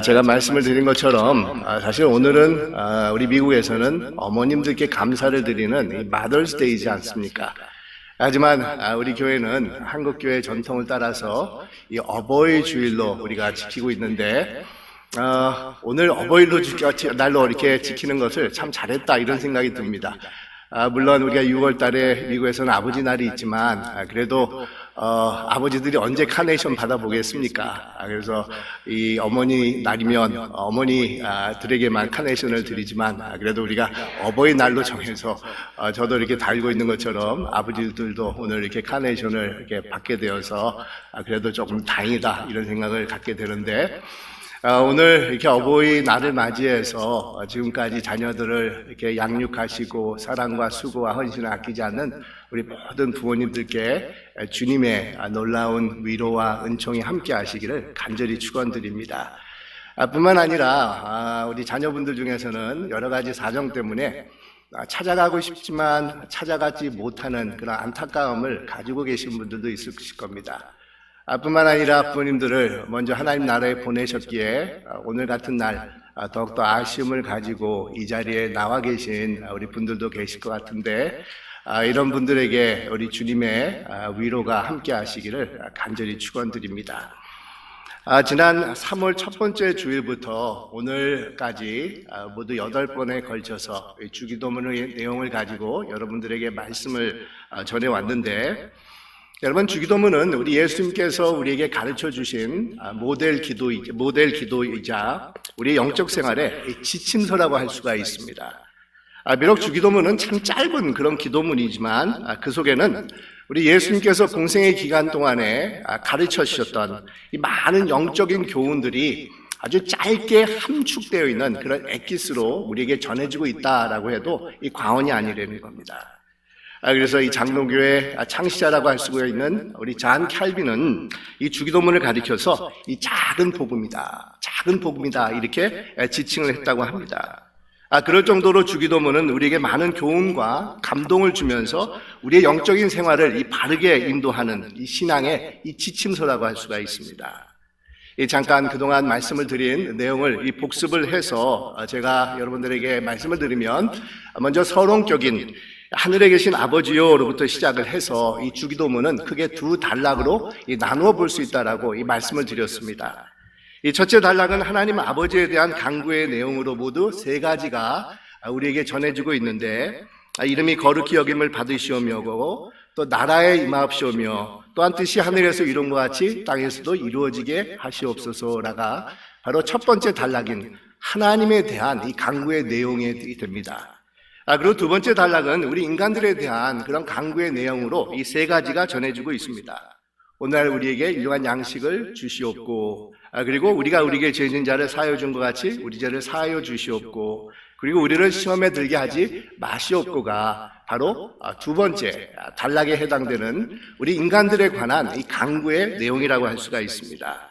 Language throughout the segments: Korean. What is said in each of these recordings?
제가 말씀을 드린 것처럼 사실 오늘은 우리 미국에서는 어머님들께 감사를 드리는 이 마더스데이지 않습니까? 하지만 우리 교회는 한국교회 전통을 따라서 이 어버이 주일로 우리가 지키고 있는데 오늘 어버이로 날로 이렇게 지키는 것을 참 잘했다 이런 생각이 듭니다. 물론 우리가 6월 달에 미국에서는 아버지 날이 있지만 그래도 아버지들이 언제 카네이션 받아보겠습니까? 그래서 이 어머니 날이면 어머니들에게만 카네이션을 드리지만 그래도 우리가 어버이날로 정해서 저도 이렇게 달고 있는 것처럼 아버지들도 오늘 이렇게 카네이션을 이렇게 받게 되어서 그래도 조금 다행이다 이런 생각을 갖게 되는데 오늘 이렇게 어버이날을 맞이해서 지금까지 자녀들을 이렇게 양육하시고 사랑과 수고와 헌신을 아끼지 않는 우리 모든 부모님들께 주님의 놀라운 위로와 은총이 함께 하시기를 간절히 축원드립니다. 뿐만 아니라 우리 자녀분들 중에서는 여러 가지 사정 때문에 찾아가고 싶지만 찾아가지 못하는 그런 안타까움을 가지고 계신 분들도 있을 겁니다. 뿐만 아니라 부모님들을 먼저 하나님 나라에 보내셨기에 오늘 같은 날 더욱더 아쉬움을 가지고 이 자리에 나와 계신 우리 분들도 계실 것 같은데 이런 분들에게 우리 주님의 위로가 함께 하시기를 간절히 축원드립니다. 지난 3월 첫 번째 주일부터 오늘까지 모두 8번에 걸쳐서 주기도문의 내용을 가지고 여러분들에게 말씀을 전해왔는데 여러분, 주기도문은 우리 예수님께서 우리에게 가르쳐 주신 모델 기도이자 우리의 영적 생활의 지침서라고 할 수가 있습니다. 비록 주기도문은 참 짧은 그런 기도문이지만 그 속에는 우리 예수님께서 공생의 기간 동안에 가르쳐 주셨던 이 많은 영적인 교훈들이 아주 짧게 함축되어 있는 그런 엑기스로 우리에게 전해지고 있다라고 해도 이 과언이 아니라는 겁니다. 그래서 이 장로교회 창시자라고 할 수 있는 우리 잔 캘빈은 이 주기도문을 가리켜서 이 작은 복음이다 이렇게 지칭을 했다고 합니다. 그럴 정도로 주기도문은 우리에게 많은 교훈과 감동을 주면서 우리의 영적인 생활을 이 바르게 인도하는 이 신앙의 이 지침서라고 할 수가 있습니다. 잠깐 그동안 말씀을 드린 내용을 이 복습을 해서 제가 여러분들에게 말씀을 드리면 먼저 서론격인 하늘에 계신 아버지요로부터 시작을 해서 이 주기도문은 크게 두 단락으로 나누어 볼 수 있다라고 이 말씀을 드렸습니다. 이 첫째 단락은 하나님 아버지에 대한 간구의 내용으로 모두 3가지가 우리에게 전해지고 있는데 이름이 거룩히 여김을 받으시오며고 또 나라에 임하옵시오며 또한 뜻이 하늘에서 이룬 것 같이 땅에서도 이루어지게 하시옵소서라가 바로 첫 번째 단락인 하나님에 대한 이 간구의 내용이 됩니다. 그리고 두 번째 단락은 우리 인간들에 대한 그런 간구의 내용으로 이 3가지가 전해지고 있습니다. 오늘 우리에게 일용할 양식을 주시옵고 그리고 우리가 우리에게 죄진 자를 사하여 준 것 같이 우리 죄를 사하여 주시옵고 그리고 우리를 시험에 들게 하지 마시옵고가 바로 두 번째 단락에 해당되는 우리 인간들에 관한 이 간구의 내용이라고 할 수가 있습니다.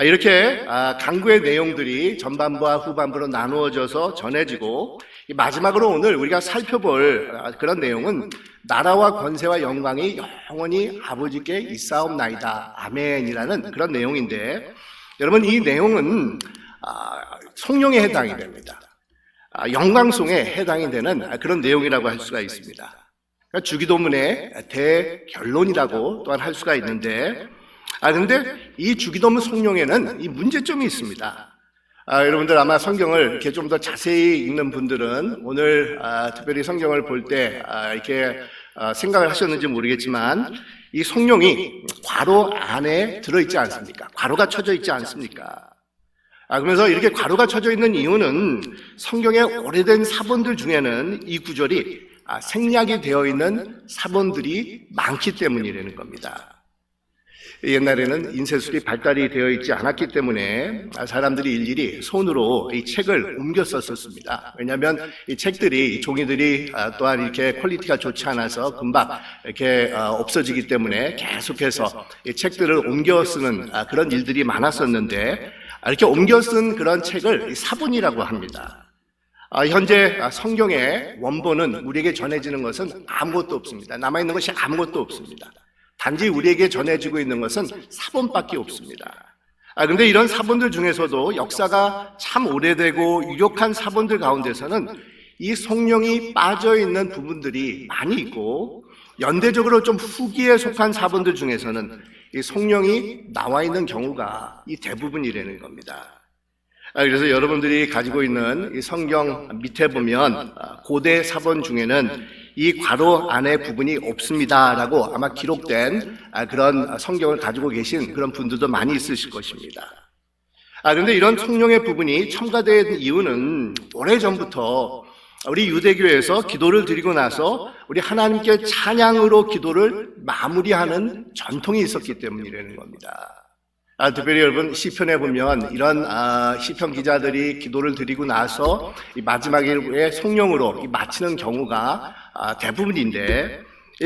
이렇게 간구의 내용들이 전반부와 후반부로 나누어져서 전해지고 마지막으로 오늘 우리가 살펴볼 그런 내용은 나라와 권세와 영광이 영원히 아버지께 있사옵나이다 아멘이라는 그런 내용인데 여러분 이 내용은 성령에 해당이 됩니다. 영광송에 해당이 되는 그런 내용이라고 할 수가 있습니다. 그러니까 주기도문의 대결론이라고 또한 할 수가 있는데 근데 이 주기도문 성령에는 이 문제점이 있습니다. 여러분들 아마 성경을 이렇게 좀 더 자세히 읽는 분들은 오늘 특별히 성경을 볼 때 이렇게 생각을 하셨는지 모르겠지만 이 성령이 괄호 안에 들어있지 않습니까? 괄호가 쳐져 있지 않습니까? 그러면서 이렇게 괄호가 쳐져 있는 이유는 성경의 오래된 사본들 중에는 이 구절이 생략이 되어 있는 사본들이 많기 때문이라는 겁니다. 옛날에는 인쇄술이 발달이 되어 있지 않았기 때문에 사람들이 일일이 손으로 이 책을 옮겨 썼었습니다. 왜냐하면 이 책들이, 종이들이 또한 이렇게 퀄리티가 좋지 않아서 금방 이렇게 없어지기 때문에 계속해서 이 책들을 옮겨 쓰는 그런 일들이 많았었는데 이렇게 옮겨 쓴 그런 책을 사본이라고 합니다. 현재 성경의 원본은 우리에게 전해지는 것은 아무것도 없습니다. 남아있는 것이 아무것도 없습니다. 단지 우리에게 전해지고 있는 것은 사본밖에 없습니다. 근데 이런 사본들 중에서도 역사가 참 오래되고 유력한 사본들 가운데서는 이 성령이 빠져 있는 부분들이 많이 있고, 연대적으로 좀 후기에 속한 사본들 중에서는 이 성령이 나와 있는 경우가 이 대부분이라는 겁니다. 그래서 여러분들이 가지고 있는 이 성경 밑에 보면 고대 사본 중에는 이 괄호 안에 부분이 없습니다라고 아마 기록된 그런 성경을 가지고 계신 그런 분들도 많이 있으실 것입니다. 그런데 이런 성령의 부분이 첨가된 이유는 오래전부터 우리 유대교에서 기도를 드리고 나서 우리 하나님께 찬양으로 기도를 마무리하는 전통이 있었기 때문이라는 겁니다. 특별히 여러분 시편에 보면 이런 시편 기자들이 기도를 드리고 나서 이 마지막에 성령으로 마치는 경우가 대부분인데,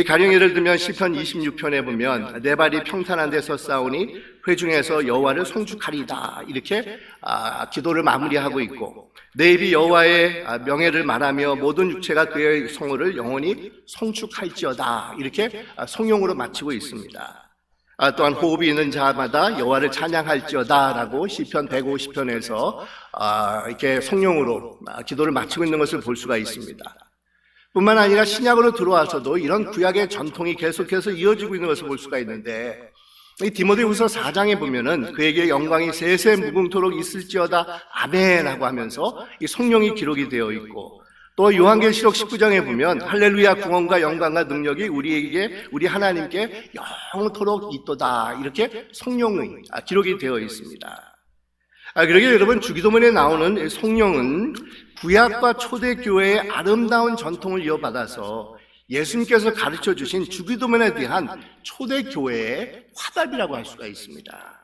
가령 예를 들면 시편 26편에 보면 내 발이 평탄한 데서 싸우니 회중에서 여호와를 송축하리다, 이렇게 기도를 마무리하고 있고, 내 입이 여호와의 명예를 말하며 모든 육체가 그의 성호를 영원히 송축할지어다, 이렇게 성령으로 마치고 있습니다. 또한 호흡이 있는 자마다 여호와를 찬양할지어다라고 시편 150편에서 이렇게 성령으로 기도를 마치고 있는 것을 볼 수가 있습니다. 뿐만 아니라 신약으로 들어와서도 이런 구약의 전통이 계속해서 이어지고 있는 것을 볼 수가 있는데, 이 디모데후서 4장에 보면은 그에게 영광이 세세 무궁토록 있을지어다 아멘하고 하면서 이 성령이 기록이 되어 있고, 또 요한계시록 19장에 보면 할렐루야 구원과 영광과 능력이 우리에게 우리 하나님께 영토록 있도다, 이렇게 성령의 기록이 되어 있습니다. 그러게 여러분, 주기도문에 나오는 성령은 구약과 초대교회의 아름다운 전통을 이어받아서 예수님께서 가르쳐 주신 주기도문에 대한 초대교회의 화답이라고 할 수가 있습니다.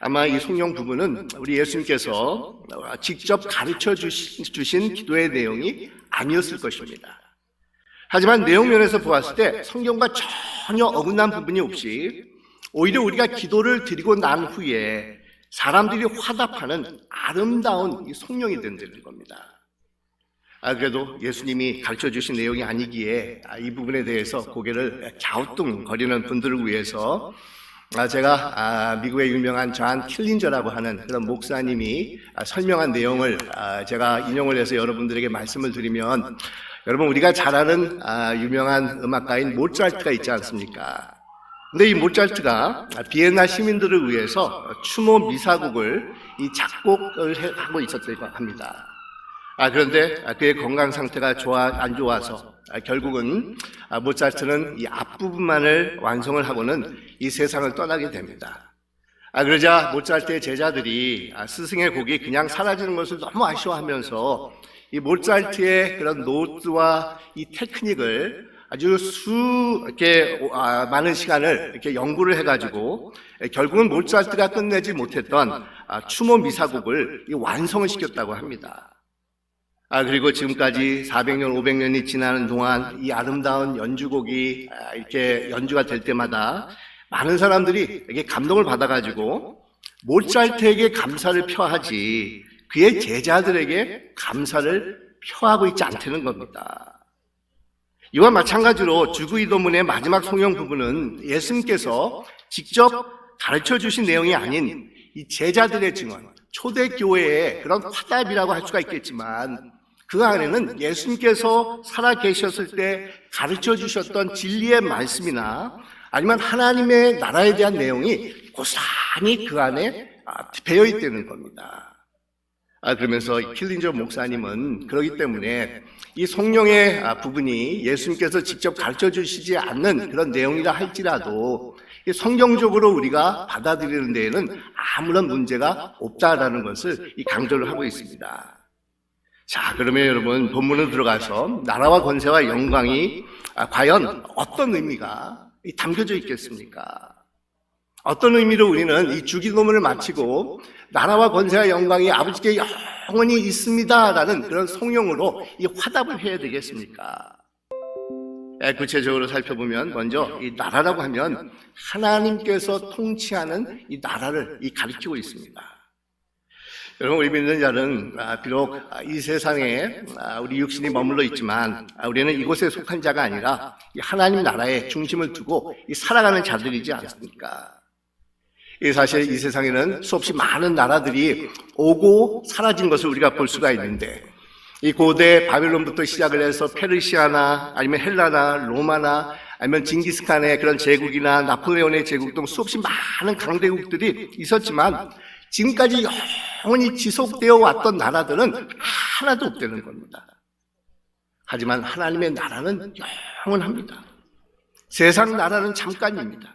아마 이 성령 부분은 우리 예수님께서 직접 가르쳐 주신 기도의 내용이 아니었을 것입니다. 하지만 내용 면에서 보았을 때 성경과 전혀 어긋난 부분이 없이 오히려 우리가 기도를 드리고 난 후에 사람들이 화답하는 아름다운 이 성령이 된다는 겁니다. 그래도 예수님이 가르쳐 주신 내용이 아니기에 이 부분에 대해서 고개를 갸우뚱거리는 분들을 위해서 제가 미국의 유명한 존 킬린저라고 하는 그런 목사님이 설명한 내용을 제가 인용을 해서 여러분들에게 말씀을 드리면, 여러분 우리가 잘 아는 유명한 음악가인 모차르트가 있지 않습니까? 근데 이 모차르트가 비엔나 시민들을 위해서 추모 미사곡을 이 작곡을 하고 있었다고 합니다. 그런데 그의 건강 상태가 안 좋아서 결국은 모차르트는 이 앞부분만을 완성을 하고는 이 세상을 떠나게 됩니다. 그러자 모차르트의 제자들이 스승의 곡이 그냥 사라지는 것을 너무 아쉬워하면서 이 모차르트의 그런 노트와 이 테크닉을 아주 이렇게 많은 시간을 이렇게 연구를 해가지고 결국은 모차르트가 끝내지 못했던 추모 미사곡을 완성을 시켰다고 합니다. 그리고 지금까지 400년, 500년이 지나는 동안 이 아름다운 연주곡이 이렇게 연주가 될 때마다 많은 사람들이 이렇게 감동을 받아가지고 모차르트에게 감사를 표하지 그의 제자들에게 감사를 표하고 있지 않다는 겁니다. 이와 마찬가지로 주기도문의 마지막 성령 부분은 예수님께서 직접 가르쳐 주신 내용이 아닌 이 제자들의 증언, 초대교회의 그런 화답이라고 할 수가 있겠지만, 그 안에는 예수님께서 살아 계셨을 때 가르쳐 주셨던 진리의 말씀이나 아니면 하나님의 나라에 대한 내용이 고스란히 그 안에 배어 있다는 겁니다. 그러면서 킬린저 목사님은 그렇기 때문에 이 성령의 부분이 예수님께서 직접 가르쳐 주시지 않는 그런 내용이라 할지라도 성경적으로 우리가 받아들이는 데에는 아무런 문제가 없다라는 것을 강조를 하고 있습니다. 자, 그러면 여러분 본문으로 들어가서 나라와 권세와 영광이 과연 어떤 의미가 담겨져 있겠습니까? 어떤 의미로 우리는 이 주기도문을 마치고 나라와 권세와 영광이 아버지께 영원히 있습니다라는 그런 성령으로 이 화답을 해야 되겠습니까? 구체적으로 살펴보면 먼저 이 나라라고 하면 하나님께서 통치하는 이 나라를 가리키고 있습니다. 여러분, 우리 믿는 자는 비록 이 세상에 우리 육신이 머물러 있지만 우리는 이곳에 속한 자가 아니라 하나님 나라에 중심을 두고 살아가는 자들이지 않습니까? 사실 이 세상에는 수없이 많은 나라들이 오고 사라진 것을 우리가 볼 수가 있는데, 이 고대 바빌론부터 시작을 해서 페르시아나 아니면 헬라나 로마나 아니면 징기스칸의 그런 제국이나 나폴레온의 제국 등 수없이 많은 강대국들이 있었지만 지금까지 영원히 지속되어 왔던 나라들은 하나도 없다는 겁니다. 하지만 하나님의 나라는 영원합니다. 세상 나라는 잠깐입니다.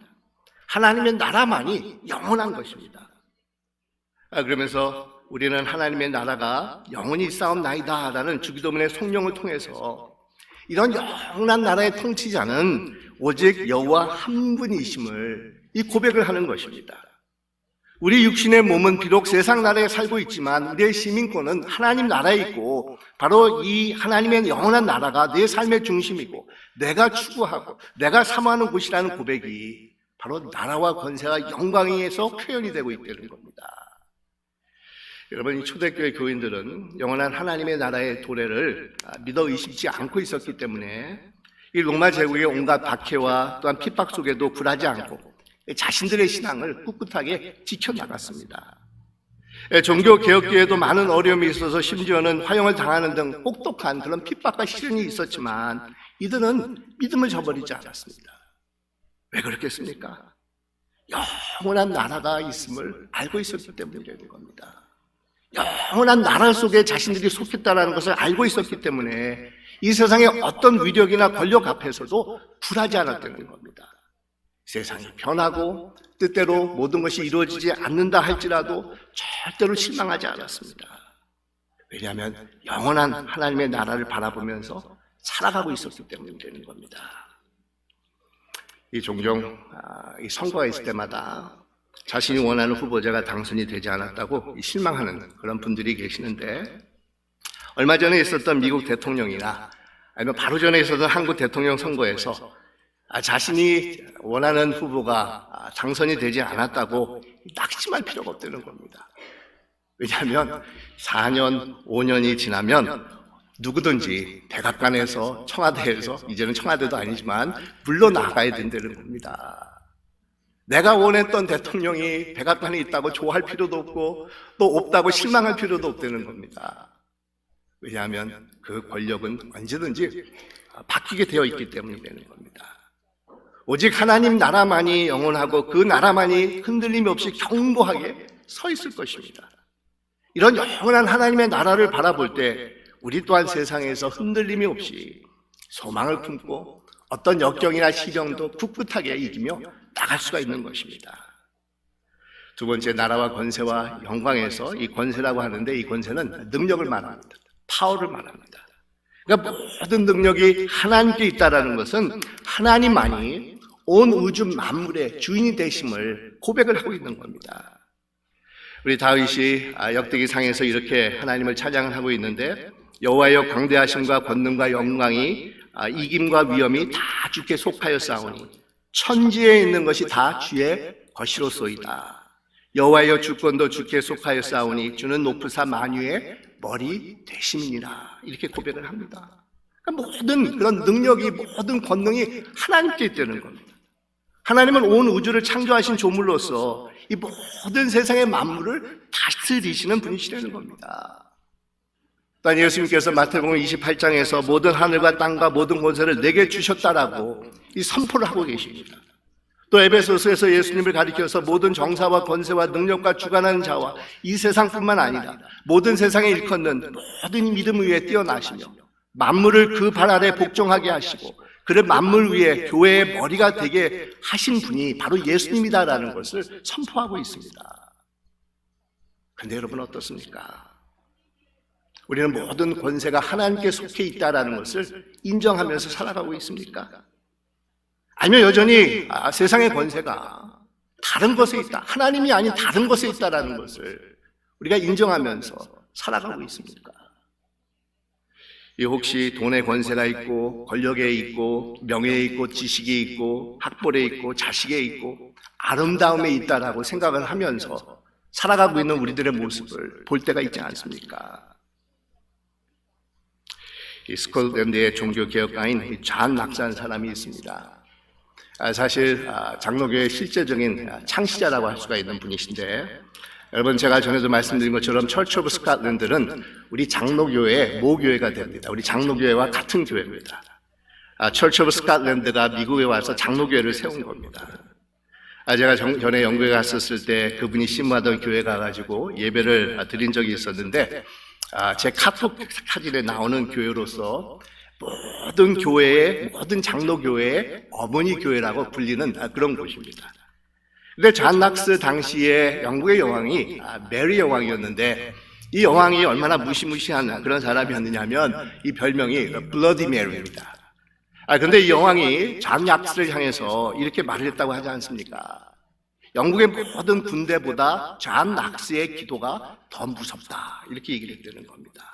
하나님의 나라만이 영원한 것입니다. 그러면서 우리는 하나님의 나라가 영원히 싸움나이다 라는 주기도문의 성령을 통해서 이런 영원한 나라의 통치자는 오직 여호와 한 분이심을 이 고백을 하는 것입니다. 우리 육신의 몸은 비록 세상 나라에 살고 있지만 우리의 시민권은 하나님 나라에 있고, 바로 이 하나님의 영원한 나라가 내 삶의 중심이고 내가 추구하고 내가 사모하는 곳이라는 고백이 바로 나라와 권세와 영광에서 표현이 되고 있다는 겁니다. 여러분, 이 초대교회 교인들은 영원한 하나님의 나라의 도래를 믿어 의심치 않고 있었기 때문에 이 로마 제국의 온갖 박해와 또한 핍박 속에도 굴하지 않고 자신들의 신앙을 꿋꿋하게 지켜나갔습니다. 종교개혁기에도 많은 어려움이 있어서 심지어는 화형을 당하는 등 혹독한 그런 핍박과 시련이 있었지만 이들은 믿음을 저버리지 않았습니다. 왜 그렇겠습니까? 영원한 나라가 있음을 알고 있었기 때문이라는 겁니다. 영원한 나라 속에 자신들이 속했다는 것을 알고 있었기 때문에 이 세상의 어떤 위력이나 권력 앞에서도 굴하지 않았다는 겁니다. 세상이 변하고 뜻대로 모든 것이 이루어지지 않는다 할지라도 절대로 실망하지 않았습니다. 왜냐하면 영원한 하나님의 나라를 바라보면서 살아가고 있었기 때문이라는 겁니다. 이 종종 이 선거가 있을 때마다 자신이 원하는 후보자가 당선이 되지 않았다고 실망하는 그런 분들이 계시는데, 얼마 전에 있었던 미국 대통령이나 아니면 바로 전에 있었던 한국 대통령 선거에서 자신이 원하는 후보가 당선이 되지 않았다고 낙심할 필요가 없다는 겁니다. 왜냐하면 4년, 5년이 지나면 누구든지 백악관에서, 청와대에서, 이제는 청와대도 아니지만 물러나가야 된다는 겁니다. 내가 원했던 대통령이 백악관에 있다고 좋아할 필요도 없고 또 없다고 실망할 필요도 없다는 겁니다. 왜냐하면 그 권력은 언제든지 바뀌게 되어 있기 때문이라는 겁니다. 오직 하나님 나라만이 영원하고 그 나라만이 흔들림 없이 견고하게 서 있을 것입니다. 이런 영원한 하나님의 나라를 바라볼 때 우리 또한 세상에서 흔들림이 없이 소망을 품고 어떤 역경이나 시련도 꿋꿋하게 이기며 나갈 수가 있는 것입니다. 두 번째, 나라와 권세와 영광에서 이 권세라고 하는데 이 권세는 능력을 말합니다. 파워를 말합니다. 그러니까 모든 능력이 하나님께 있다는 것은 하나님만이 온 우주 만물의 주인이 되심을 고백을 하고 있는 겁니다. 우리 다윗이 역대기상에서 이렇게 하나님을 찬양을 하고 있는데, 여호와여 광대하심과 권능과 영광이 이김과 위엄이 다 주께 속하였사오니 천지에 있는 것이 다 주의 것이로소이다. 여호와여 주권도 주께 속하였사오니 주는 높으사 만유의 머리 되심이니라. 이렇게 고백을 합니다. 그러니까 모든 그런 능력이, 모든 권능이 하나님께 있다는 겁니다. 하나님은 온 우주를 창조하신 조물로서 이 모든 세상의 만물을 다스리시는 분이시라는 겁니다. 또한 예수님께서 마태복음 28장에서 모든 하늘과 땅과 모든 권세를 내게 주셨다라고 이 선포를 하고 계십니다. 또 에베소서에서 예수님을 가리켜서 모든 정사와 권세와 능력과 주관하는 자와 이 세상뿐만 아니라 모든 세상에 일컫는 모든 믿음 위에 뛰어나시며 만물을 그 발 아래 복종하게 하시고 그를 만물 위에 교회의 머리가 되게 하신 분이 바로 예수님이다라는 것을 선포하고 있습니다. 그런데 여러분 어떻습니까? 우리는 모든 권세가 하나님께 속해 있다는 것을 인정하면서 살아가고 있습니까? 아니면 여전히 세상의 권세가 다른 것에 있다, 하나님이 아닌 다른 것에 있다는 것을 우리가 인정하면서 살아가고 있습니까? 혹시 돈의 권세가 있고 권력에 있고 명예에 있고 지식에 있고 학벌에 있고 자식에 있고 아름다움에 있다라고 생각을 하면서 살아가고 있는 우리들의 모습을 볼 때가 있지 않습니까? 이 스콜랜드의 종교개혁가인 잔 낙사라는 사람이 있습니다. 사실 장로교의 실제적인 창시자라고 할 수가 있는 분이신데, 여러분 제가 전에도 말씀드린 것처럼 철치 오브 스코틀랜드는 우리 장로교회의 모교회가 됩니다. 우리 장로교회와 같은 교회입니다. 철치 오브 스코틀랜드가 미국에 와서 장로교회를 세운 겁니다. 제가 전에 영국에 갔었을 때 그분이 신무하던 교회 가가지고 예배를 드린 적이 있었는데, 제 카톡 사진에 나오는 교회로서 모든 교회의, 모든 장로교회의 어머니 교회라고 불리는 그런 곳입니다. 근데 존 낙스 당시에 영국의 여왕이 메리 여왕이었는데, 이 여왕이 얼마나 무시무시한 그런 사람이었느냐면 이 별명이 블러디 메리입니다. 근데 이 여왕이 존 낙스를 향해서 이렇게 말을 했다고 하지 않습니까? 영국의 모든 군대보다 존 낙스의 기도가 더 무섭다, 이렇게 얘기를 했다는 겁니다.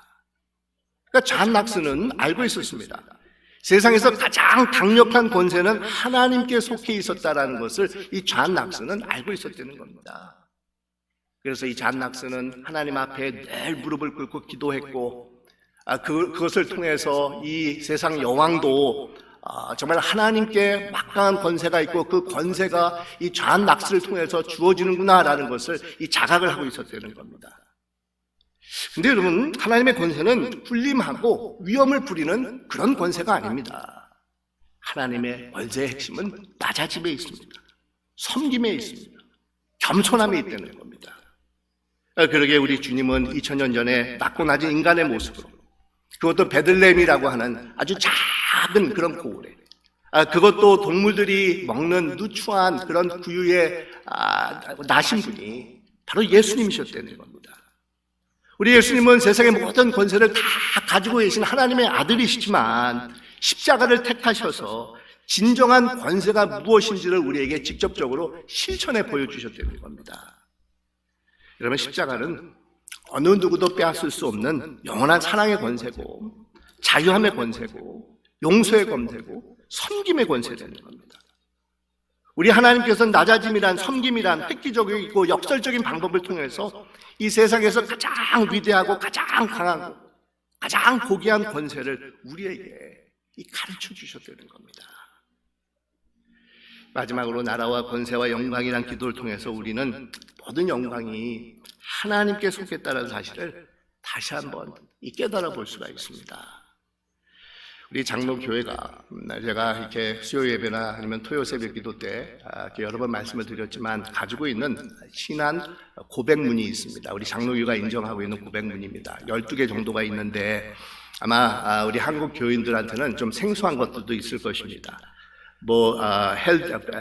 그러니까 존 낙스는 알고 있었습니다. 세상에서 가장 강력한 권세는 하나님께 속해 있었다라는 것을 이 존 낙스는 알고 있었다는 겁니다. 그래서 이 존 낙스는 하나님 앞에 늘 무릎을 꿇고 기도했고, 그것을 통해서 이 세상 여왕도 정말 하나님께 막강한 권세가 있고 그 권세가 이 존 낙스를 통해서 주어지는구나라는 것을 이 자각을 하고 있었다는 겁니다. 근데 여러분, 하나님의 권세는 군림하고 위험을 부리는 그런 권세가 아닙니다. 하나님의 권세의 핵심은 낮아짐에 있습니다. 섬김에 있습니다. 겸손함에 있다는 겁니다. 그러게 우리 주님은 2000년 전에 낮고 낮은 인간의 모습으로, 그것도 베들레헴이라고 하는 아주 작은 그런 고을에, 그것도 동물들이 먹는 누추한 그런 구유에 나신 분이 바로 예수님이셨다는 겁니다. 우리 예수님은 세상의 모든 권세를 다 가지고 계신 하나님의 아들이시지만 십자가를 택하셔서 진정한 권세가 무엇인지를 우리에게 직접적으로 실천해 보여주셨다는 겁니다. 여러분, 십자가는 어느 누구도 빼앗을 수 없는 영원한 사랑의 권세고, 자유함의 권세고, 용서의 권세고, 섬김의 권세라는 겁니다. 우리 하나님께서는 낮아짐이란, 섬김이란 획기적이고 역설적인 방법을 통해서 이 세상에서 가장 위대하고 가장 강하고 가장 고귀한 권세를 우리에게 가르쳐 주셨다는 겁니다. 마지막으로 나라와 권세와 영광이란 기도를 통해서 우리는 모든 영광이 하나님께 속했다는 사실을 다시 한번 깨달아 볼 수가 있습니다. 우리 장로교회가, 제가 이렇게 수요 예배나 아니면 토요 새벽 기도 때 여러 번 말씀을 드렸지만 가지고 있는 신안 고백문이 있습니다. 우리 장로교회가 인정하고 있는 고백문입니다. 12개 정도가 있는데 아마 우리 한국 교인들한테는 좀 생소한 것들도 있을 것입니다.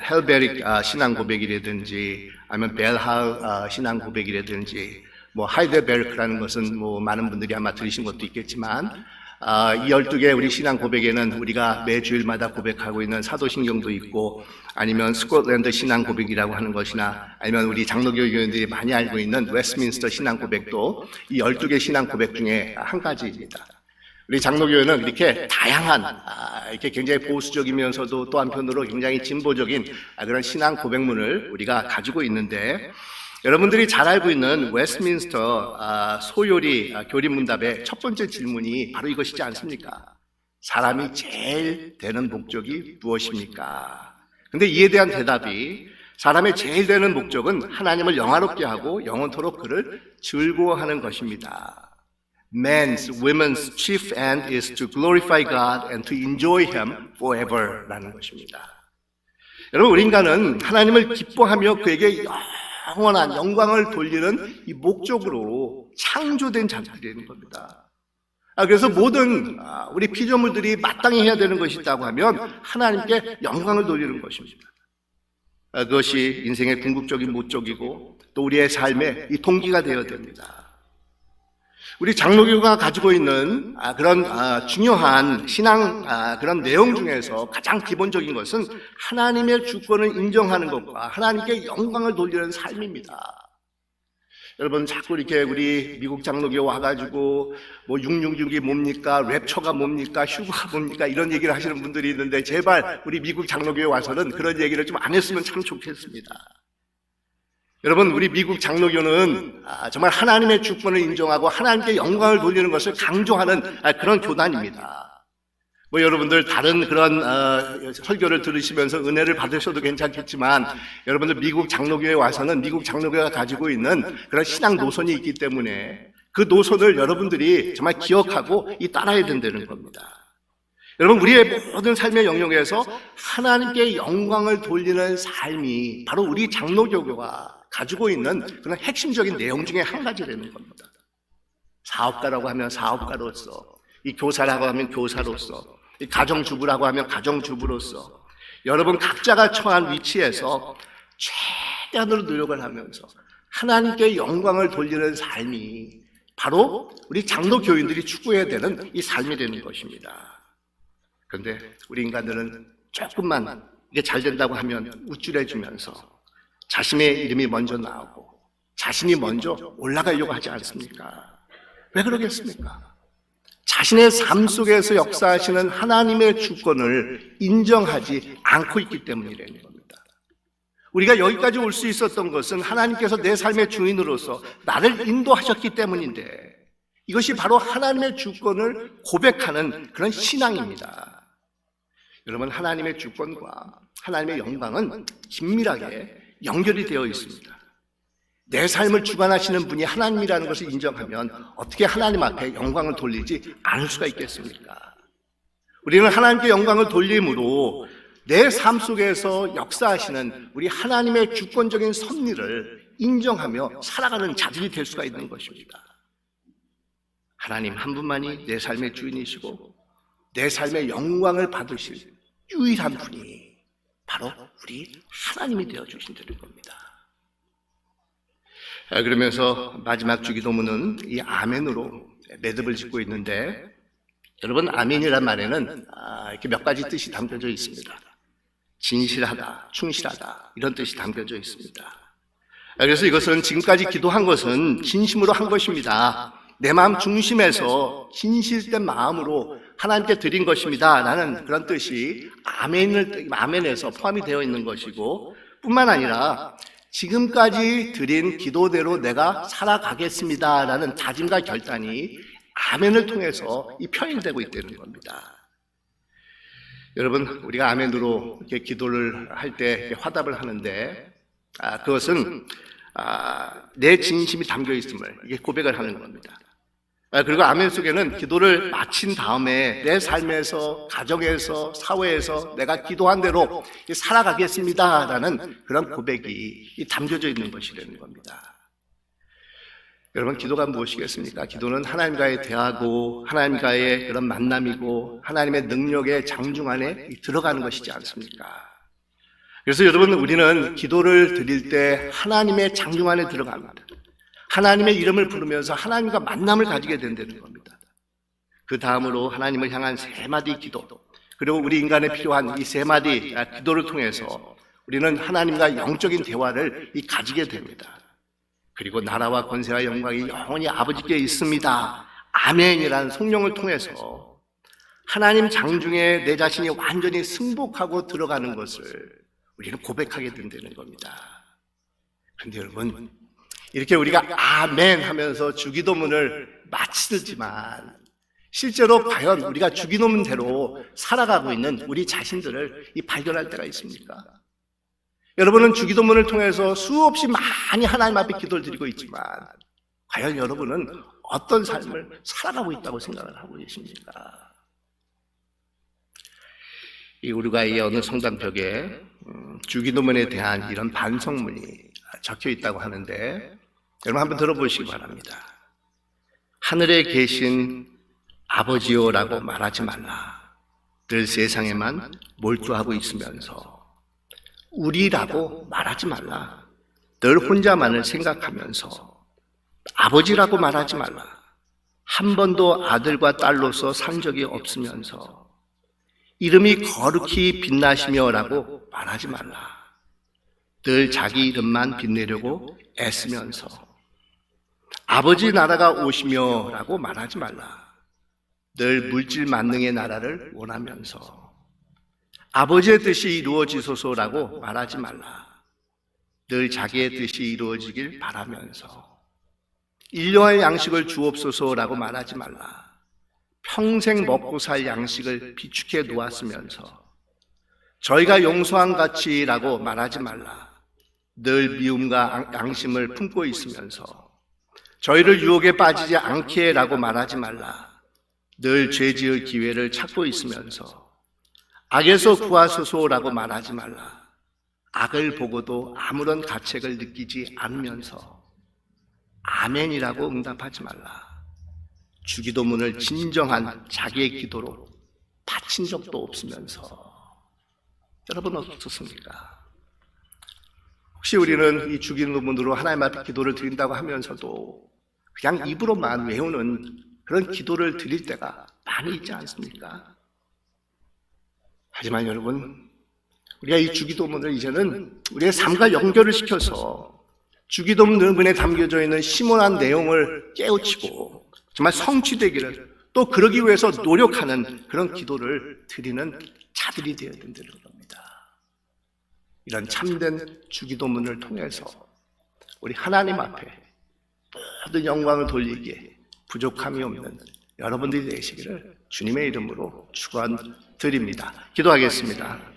헬베릭 신앙 고백이라든지 아니면 벨할 신앙 고백이라든지 하이델베르크라는 것은 많은 분들이 아마 들으신 것도 있겠지만, 이 12개 우리 신앙 고백에는 우리가 매주일마다 고백하고 있는 사도신경도 있고, 아니면 스코틀랜드 신앙 고백이라고 하는 것이나, 아니면 우리 장로교 교인들이 많이 알고 있는 웨스트민스터 신앙 고백도 이 12개 신앙 고백 중에 한 가지입니다. 우리 장로교회는 이렇게 다양한, 이렇게 굉장히 보수적이면서도 또 한편으로 굉장히 진보적인 그런 신앙 고백문을 우리가 가지고 있는데, 여러분들이 잘 알고 있는 웨스트민스터 소요리 교리문답의 첫 번째 질문이 바로 이것이지 않습니까? 사람이 제일 되는 목적이 무엇입니까? 근데 이에 대한 대답이, 사람의 제일 되는 목적은 하나님을 영화롭게 하고 영원토록 그를 즐거워하는 것입니다. Man's, women's chief end is to glorify God and to enjoy Him forever 라는 것입니다. 여러분, 우리 인간은 하나님을 기뻐하며 그에게 영원한 영광을 돌리는 이 목적으로 창조된 자들이라는 겁니다. 그래서 모든 우리 피조물들이 마땅히 해야 되는 것이 있다고 하면 하나님께 영광을 돌리는 것입니다. 그것이 인생의 궁극적인 목적이고 또 우리의 삶의 이 동기가 되어야 됩니다. 우리 장로교가 가지고 있는 그런 중요한 신앙 그런 내용 중에서 가장 기본적인 것은 하나님의 주권을 인정하는 것과 하나님께 영광을 돌리는 삶입니다. 여러분, 자꾸 이렇게 우리 미국 장로교 와가지고 666이 뭡니까, 랩처가 뭡니까, 휴가가 뭡니까 이런 얘기를 하시는 분들이 있는데, 제발 우리 미국 장로교에 와서는 그런 얘기를 좀 안 했으면 참 좋겠습니다. 여러분, 우리 미국 장로교는 정말 하나님의 주권을 인정하고 하나님께 영광을 돌리는 것을 강조하는 그런 교단입니다. 뭐 여러분들 다른 그런 설교를 들으시면서 은혜를 받으셔도 괜찮겠지만 여러분들 미국 장로교에 와서는 미국 장로교가 가지고 있는 그런 신앙 노선이 있기 때문에 그 노선을 여러분들이 정말 기억하고 따라야 된다는 겁니다. 여러분, 우리의 모든 삶의 영역에서 하나님께 영광을 돌리는 삶이 바로 우리 장로교가 가지고 있는 그런 핵심적인 내용 중에 한 가지라는 겁니다. 사업가라고 하면 사업가로서, 이 교사라고 하면 교사로서, 이 가정주부라고 하면 가정주부로서 여러분 각자가 처한 위치에서 최대한으로 노력을 하면서 하나님께 영광을 돌리는 삶이 바로 우리 장로 교인들이 추구해야 되는 이 삶이 되는 것입니다. 그런데 우리 인간들은 조금만 이게 잘 된다고 하면 우쭐해지면서 자신의 이름이 먼저 나오고 자신이 먼저 올라가려고 하지 않습니까? 왜 그러겠습니까? 자신의 삶 속에서 역사하시는 하나님의 주권을 인정하지 않고 있기 때문이라는 겁니다. 우리가 여기까지 올 수 있었던 것은 하나님께서 내 삶의 주인으로서 나를 인도하셨기 때문인데 이것이 바로 하나님의 주권을 고백하는 그런 신앙입니다. 여러분, 하나님의 주권과 하나님의 영광은 긴밀하게 연결이 되어 있습니다. 내 삶을 주관하시는 분이 하나님이라는 것을 인정하면 어떻게 하나님 앞에 영광을 돌리지 않을 수가 있겠습니까? 우리는 하나님께 영광을 돌림으로 내 삶 속에서 역사하시는 우리 하나님의 주권적인 섭리를 인정하며 살아가는 자들이 될 수가 있는 것입니다. 하나님 한 분만이 내 삶의 주인이시고 내 삶의 영광을 받으실 유일한 분이 바로 우리 하나님이 되어주신다는 겁니다. 그러면서 마지막 주기도문은 이 아멘으로 매듭을 짓고 있는데, 여러분, 아멘이란 말에는 이렇게 몇 가지 뜻이 담겨져 있습니다. 진실하다, 충실하다, 이런 뜻이 담겨져 있습니다. 그래서 이것은 지금까지 기도한 것은 진심으로 한 것입니다. 내 마음 중심에서 진실된 마음으로 하나님께 드린 것입니다 라는 그런 뜻이 아멘에서 포함이 되어 있는 것이고, 뿐만 아니라 지금까지 드린 기도대로 내가 살아가겠습니다 라는 다짐과 결단이 아멘을 통해서 이 표현되고 있다는 겁니다. 여러분, 우리가 아멘으로 이렇게 기도를 할 때 화답을 하는데 그것은 내 진심이 담겨 있음을 이게 고백을 하는 겁니다. 그리고 아멘 속에는 기도를 마친 다음에 내 삶에서, 가정에서, 사회에서 내가 기도한 대로 살아가겠습니다라는 그런 고백이 담겨져 있는 것이라는 겁니다. 여러분, 기도가 무엇이겠습니까? 기도는 하나님과의 대화고 하나님과의 그런 만남이고 하나님의 능력의 장중 안에 들어가는 것이지 않습니까? 그래서 여러분, 우리는 기도를 드릴 때 하나님의 장중 안에 들어갑니다. 하나님의 이름을 부르면서 하나님과 만남을 가지게 된다는 겁니다. 그 다음으로 하나님을 향한 세 마디 기도, 그리고 우리 인간에 필요한 이 세 마디 기도를 통해서 우리는 하나님과 영적인 대화를 가지게 됩니다. 그리고 나라와 권세와 영광이 영원히 아버지께 있습니다. 아멘이라는 성령을 통해서 하나님 장중에 내 자신이 완전히 승복하고 들어가는 것을 우리는 고백하게 된다는 겁니다. 그런데 여러분, 이렇게 우리가 아멘 하면서 주기도문을 마치지만 실제로 과연 우리가 주기도문대로 살아가고 있는 우리 자신들을 발견할 때가 있습니까? 여러분은 주기도문을 통해서 수없이 많이 하나님 앞에 기도를 드리고 있지만 과연 여러분은 어떤 삶을 살아가고 있다고 생각을 하고 계십니까? 이 우루과이의 어느 성당벽에 주기도문에 대한 이런 반성문이 적혀 있다고 하는데, 여러분 한번 들어보시기 바랍니다. 하늘에 계신 아버지요라고 말하지 말라. 늘 세상에만 몰두하고 있으면서 우리라고 말하지 말라. 늘 혼자만을 생각하면서 아버지라고 말하지 말라. 한 번도 아들과 딸로서 산 적이 없으면서 이름이 거룩히 빛나시며라고 말하지 말라. 늘 자기 이름만 빛내려고 애쓰면서 아버지 나라가 오시며라고 말하지 말라. 늘 물질 만능의 나라를 원하면서 아버지의 뜻이 이루어지소서라고 말하지 말라. 늘 자기의 뜻이 이루어지길 바라면서 일용할 양식을 주옵소서라고 말하지 말라. 평생 먹고 살 양식을 비축해 놓았으면서 저희가 용서한 가치라고 말하지 말라. 늘 미움과 양심을 품고 있으면서 저희를 유혹에 빠지지 않게라고 말하지 말라. 늘 죄 지을 기회를 찾고 있으면서 악에서 구하소서라고 말하지 말라. 악을 보고도 아무런 가책을 느끼지 않으면서 아멘이라고 응답하지 말라. 주기도문을 진정한 자기의 기도로 바친 적도 없으면서 여러분 어떻습니까? 혹시 우리는 이 주기도문으로 하나님 앞에 기도를 드린다고 하면서도 그냥 입으로만 외우는 그런 기도를 드릴 때가 많이 있지 않습니까? 하지만 여러분, 우리가 이 주기도문을 이제는 우리의 삶과 연결을 시켜서 주기도문에 담겨져 있는 심오한 내용을 깨우치고 정말 성취되기를 또 그러기 위해서 노력하는 그런 기도를 드리는 자들이 되어야 된다는 겁니다. 이런 참된 주기도문을 통해서 우리 하나님 앞에 모든 영광을 돌리기에 부족함이 없는 여러분들이 되시기를 주님의 이름으로 축원드립니다. 기도하겠습니다.